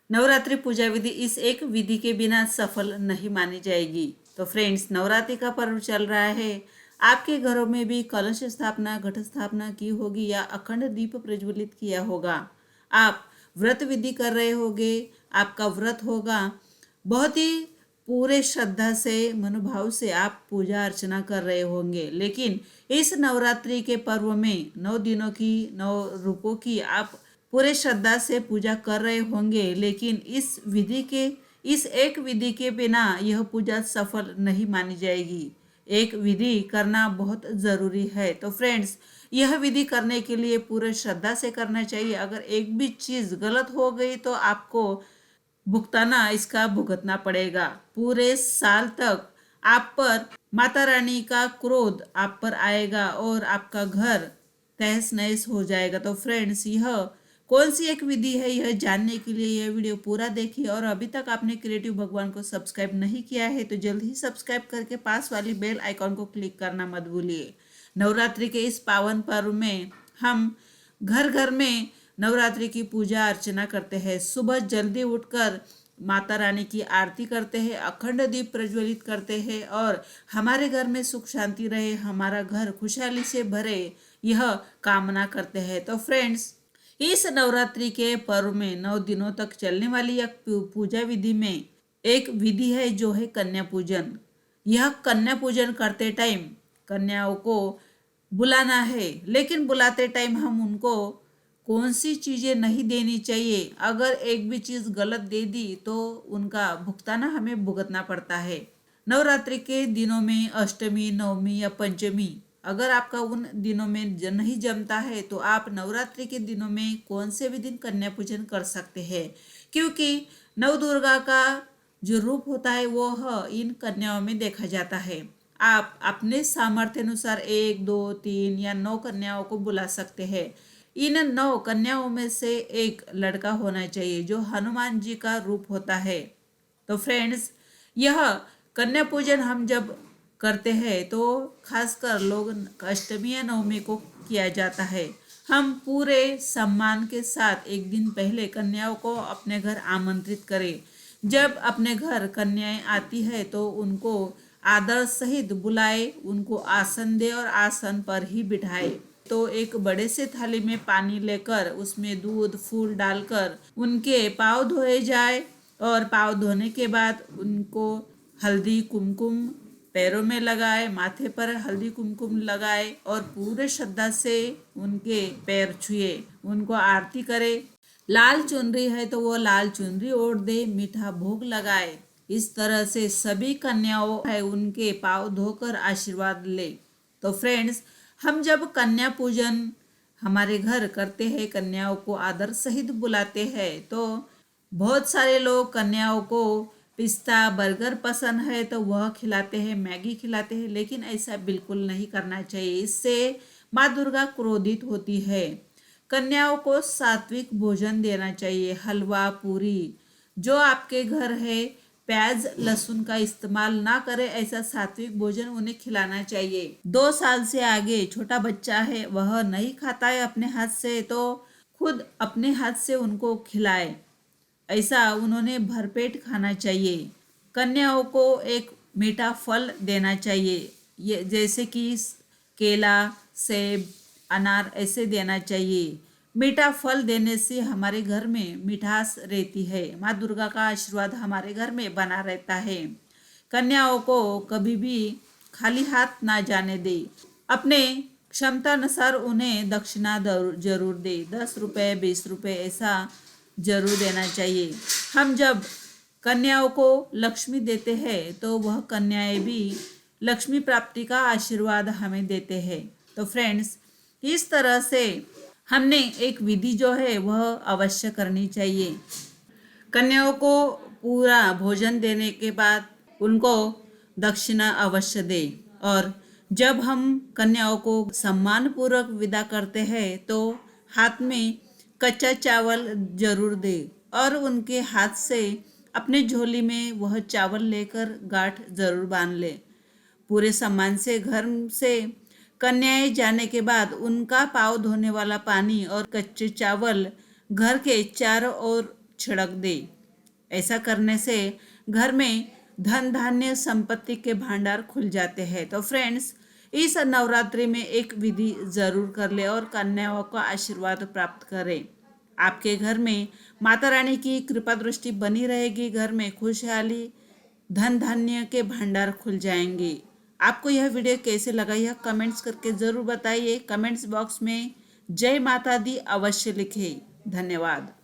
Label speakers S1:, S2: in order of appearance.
S1: नवरात्रि पूजा विधि इस एक विधि के बिना सफल नहीं मानी जाएगी। तो फ्रेंड्स, नवरात्रि का पर्व चल रहा है। आपके घरों में भी कलश स्थापना, घट स्थापना की होगी या अखंड दीप प्रज्वलित किया होगा। आप व्रत विधि कर रहे होगे, आपका व्रत होगा। बहुत ही पूरे श्रद्धा से, मनोभाव से आप पूजा अर्चना कर रहे होंगे। लेकिन इस नवरात्रि के पर्व में 9 दिनों की, 9 रूपों की आप पूरे श्रद्धा से पूजा कर रहे होंगे, लेकिन इस एक विधि के बिना यह पूजा सफल नहीं मानी जाएगी। एक विधि करना बहुत ज़रूरी है। तो फ्रेंड्स, यह विधि करने के लिए पूरे श्रद्धा से करना चाहिए। अगर एक भी चीज़ गलत हो गई तो आपको भुगतना पड़ेगा। पूरे साल तक आप पर माता रानी का क्रोध आप पर आएगा और आपका घर तहस नहस हो जाएगा। तो फ्रेंड्स, यह कौन सी एक विधि है, यह जानने के लिए यह वीडियो पूरा देखिए। और अभी तक आपने क्रिएटिव भगवान को सब्सक्राइब नहीं किया है तो जल्द ही सब्सक्राइब करके पास वाली बेल आइकॉन को क्लिक करना मत भूलिए। नवरात्रि के इस पावन पर्व में हम घर घर में नवरात्रि की पूजा अर्चना करते हैं। सुबह जल्दी उठकर माता रानी की आरती करते हैं, अखंड दीप प्रज्वलित करते हैं और हमारे घर में सुख शांति रहे, हमारा घर खुशहाली से भरे, यह कामना करते हैं। तो फ्रेंड्स, इस नवरात्रि के पर्व में 9 दिनों तक चलने वाली एक पूजा विधि में एक विधि है जो है कन्या पूजन। यह कन्या पूजन करते टाइम कन्याओं को बुलाना है, लेकिन बुलाते टाइम हम उनको कौन सी चीज़ें नहीं देनी चाहिए। अगर एक भी चीज़ गलत दे दी तो उनका भुगताना हमें भुगतना पड़ता है। नवरात्रि के दिनों में अष्टमी, नवमी या पंचमी, अगर आपका उन दिनों में नहीं जमता है तो आप नवरात्रि के दिनों में कौन से भी दिन कन्या पूजन कर सकते हैं, क्योंकि नव दुर्गा का जो रूप होता है वो इन कन्याओं में देखा जाता है। आप अपने सामर्थ्य अनुसार 1, 2, 3 या 9 कन्याओं को बुला सकते हैं। इन 9 कन्याओं में से एक लड़का होना चाहिए जो हनुमान जी का रूप होता है। तो फ्रेंड्स, यह कन्या पूजन हम जब करते हैं तो खासकर लोग अष्टमी या नवमी को किया जाता है। हम पूरे सम्मान के साथ एक दिन पहले कन्याओं को अपने घर आमंत्रित करें। जब अपने घर कन्याएं आती है तो उनको आदर सहित बुलाए, उनको आसन दे और आसन पर ही बिठाए। तो एक बड़े से थाली में पानी लेकर उसमें दूध फूल डालकर उनके पाँव धोए जाए और पाँव धोने के बाद उनको हल्दी कुमकुम पैरों में लगाए, माथे पर हल्दी कुमकुम लगाए और पूरे श्रद्धा से उनके पैर छुए, उनको आरती करे। लाल चुनरी है तो वो लाल चुनरी ओढ़ दे, मीठा भोग लगाए। इस तरह से सभी कन्याओं है उनके पाँव धोकर आशीर्वाद ले। तो फ्रेंड्स, हम जब कन्या पूजन हमारे घर करते हैं, कन्याओं को आदर सहित बुलाते हैं, तो बहुत सारे लोग कन्याओं को पिस्ता बर्गर पसंद है तो वह खिलाते हैं, मैगी खिलाते हैं, लेकिन ऐसा बिल्कुल नहीं करना चाहिए। इससे माँ दुर्गा क्रोधित होती है। कन्याओं को सात्विक भोजन देना चाहिए, हलवा पूरी। जो आपके घर है प्याज लहसुन का इस्तेमाल ना करें, ऐसा सात्विक भोजन उन्हें खिलाना चाहिए। 2 साल से आगे छोटा बच्चा है, वह नहीं खाता है अपने हाथ से, तो खुद अपने हाथ से उनको खिलाए। ऐसा उन्होंने भरपेट खाना चाहिए। कन्याओं को एक मीठा फल देना चाहिए, ये जैसे कि केला, सेब, अनार ऐसे देना चाहिए। मीठा फल देने से हमारे घर में मिठास रहती है, माँ दुर्गा का आशीर्वाद हमारे घर में बना रहता है। कन्याओं को कभी भी खाली हाथ ना जाने दे। अपने क्षमता अनुसार उन्हें दक्षिणा जरूर दे, 10 रुपये 20 रुपये ऐसा जरूर देना चाहिए। हम जब कन्याओं को लक्ष्मी देते हैं तो वह कन्याएं भी लक्ष्मी प्राप्ति का आशीर्वाद हमें देते हैं। तो फ्रेंड्स, इस तरह से हमने एक विधि जो है वह अवश्य करनी चाहिए। कन्याओं को पूरा भोजन देने के बाद उनको दक्षिणा अवश्य दे। और जब हम कन्याओं को सम्मान पूर्वक विदा करते हैं तो हाथ में कच्चा चावल जरूर दे और उनके हाथ से अपने झोली में वह चावल लेकर गांठ जरूर बांध ले। पूरे सम्मान से घर से कन्याएं जाने के बाद उनका पाँव धोने वाला पानी और कच्चे चावल घर के चारों ओर छिड़क दे। ऐसा करने से घर में धन धान्य संपत्ति के भंडार खुल जाते हैं। तो फ्रेंड्स, इस नवरात्रि में एक विधि जरूर कर ले और कन्याओं का आशीर्वाद प्राप्त करें। आपके घर में माता रानी की कृपा दृष्टि बनी रहेगी, घर में खुशहाली धन धान्य के भंडार खुल जाएंगे। आपको यह वीडियो कैसे लगा यह कमेंट्स करके ज़रूर बताइए। कमेंट्स बॉक्स में जय माता दी अवश्य लिखें। धन्यवाद।